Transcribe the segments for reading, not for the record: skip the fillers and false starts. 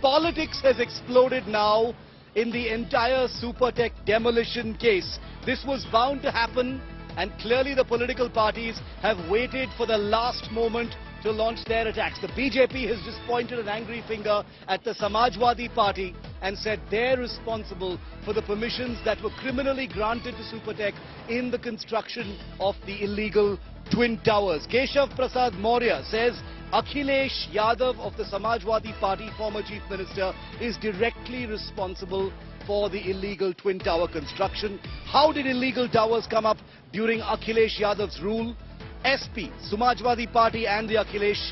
politics has exploded now in the entire Supertech demolition case. This was bound to happen, and clearly the political parties have waited for the last moment to launch their attacks. The BJP has just pointed an angry finger at the Samajwadi Party and said they're responsible for the permissions that were criminally granted to Supertech in the construction of the illegal Twin Towers. Keshav Prasad Maurya says Akhilesh Yadav of the Samajwadi Party, former Chief Minister, is directly responsible for the illegal Twin Tower construction. How did illegal towers come up during Akhilesh Yadav's rule? SP, Samajwadi Party and the Akhilesh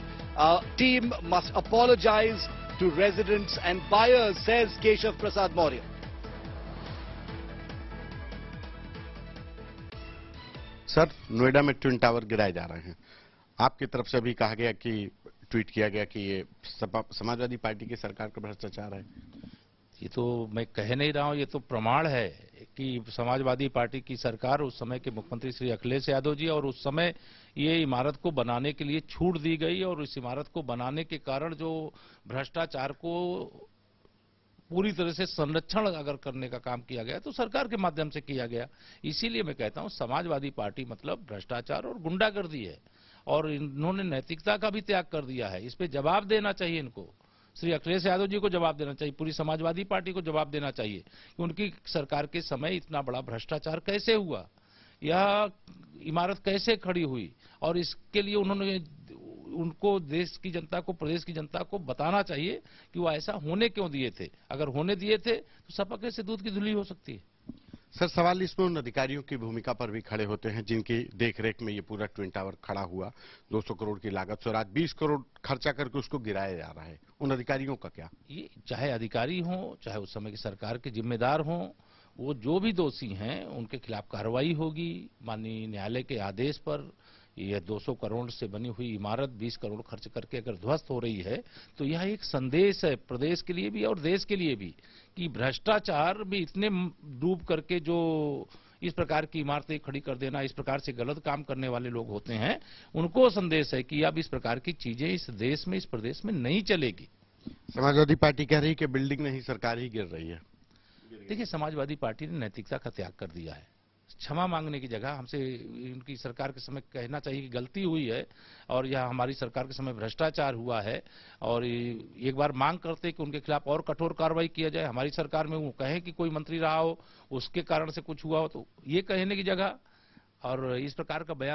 team must apologize to residents and buyers, says Keshav Prasad Maurya. Sir, Noida में twin tower गिराए जा रहे हैं। आपकी तरफ से भी कहा गया कि ट्वीट किया गया कि ये समाजवादी पार्टी की सरकार का भ्रष्टाचार है। ये तो मैं कह नहीं रहा हूं, ये तो प्रमाण है कि समाजवादी पार्टी की सरकार, उस समय के मुख्यमंत्री श्री अखिलेश यादव जी, और उस समय ये इमारत को बनाने के लिए छूट दी गई, और इस इमारत को बनाने के कारण जो भ्रष्टाचार को पूरी तरह से संरक्षण अगर करने का काम किया गया तो सरकार के माध्यम से किया गया। इसीलिए मैं कहता हूं समाजवादी पार्टी मतलब भ्रष्टाचार और गुंडागर्दी है, और इन्होंने नैतिकता का भी त्याग कर दिया है। इस पे जवाब देना चाहिए इनको, श्री अखिलेश यादव जी को जवाब देना चाहिए, पूरी समाजवादी पार्टी को जवाब देना चाहिए कि उनकी सरकार के समय इतना बड़ा भ्रष्टाचार कैसे हुआ, यह इमारत कैसे खड़ी हुई, और इसके लिए उनको देश की जनता को, प्रदेश की जनता को बताना चाहिए कि वो ऐसा होने क्यों दिए थे। अगर होने दिए थे तो सपा कैसे दूध की धुली हो सकती है। सर, सवाल इसमें उन अधिकारियों की भूमिका पर भी खड़े होते हैं जिनकी देखरेख में ये पूरा ट्विन टावर खड़ा हुआ, 200 करोड़ की लागत से, और आज 20 करोड़ खर्चा करके उसको गिराया जा रहा है। उन अधिकारियों का क्या? ये चाहे अधिकारी हों, चाहे उस समय की सरकार के जिम्मेदार हों, वो जो भी दोषी हैं उनके खिलाफ कार्रवाई होगी। माननीय न्यायालय के आदेश पर यह 200 करोड़ से बनी हुई इमारत 20 करोड़ खर्च करके अगर ध्वस्त हो रही है तो यह एक संदेश है प्रदेश के लिए भी और देश के लिए भी कि भ्रष्टाचार भी इतने डूब करके जो इस प्रकार की इमारतें खड़ी कर देना, इस प्रकार से गलत काम करने वाले लोग होते हैं, उनको संदेश है कि अब इस प्रकार की चीजें इस देश में, इस प्रदेश में नहीं चलेगी। समाजवादी पार्टी कह रही है कि बिल्डिंग नहीं, सरकार ही गिर रही है। देखिए, समाजवादी पार्टी ने नैतिकता का त्याग कर दिया है। क्षमा मांगने की जगह हमसे उनकी सरकार के समय कहना चाहिए कि गलती हुई है और यह हमारी सरकार के समय भ्रष्टाचार हुआ है, और एक बार मांग करते कि उनके खिलाफ और कठोर कार्रवाई किया जाए। हमारी सरकार में वो कहें कि कोई मंत्री रहा हो उसके कारण से कुछ हुआ हो, तो ये कहने की जगह और इस प्रकार का बयान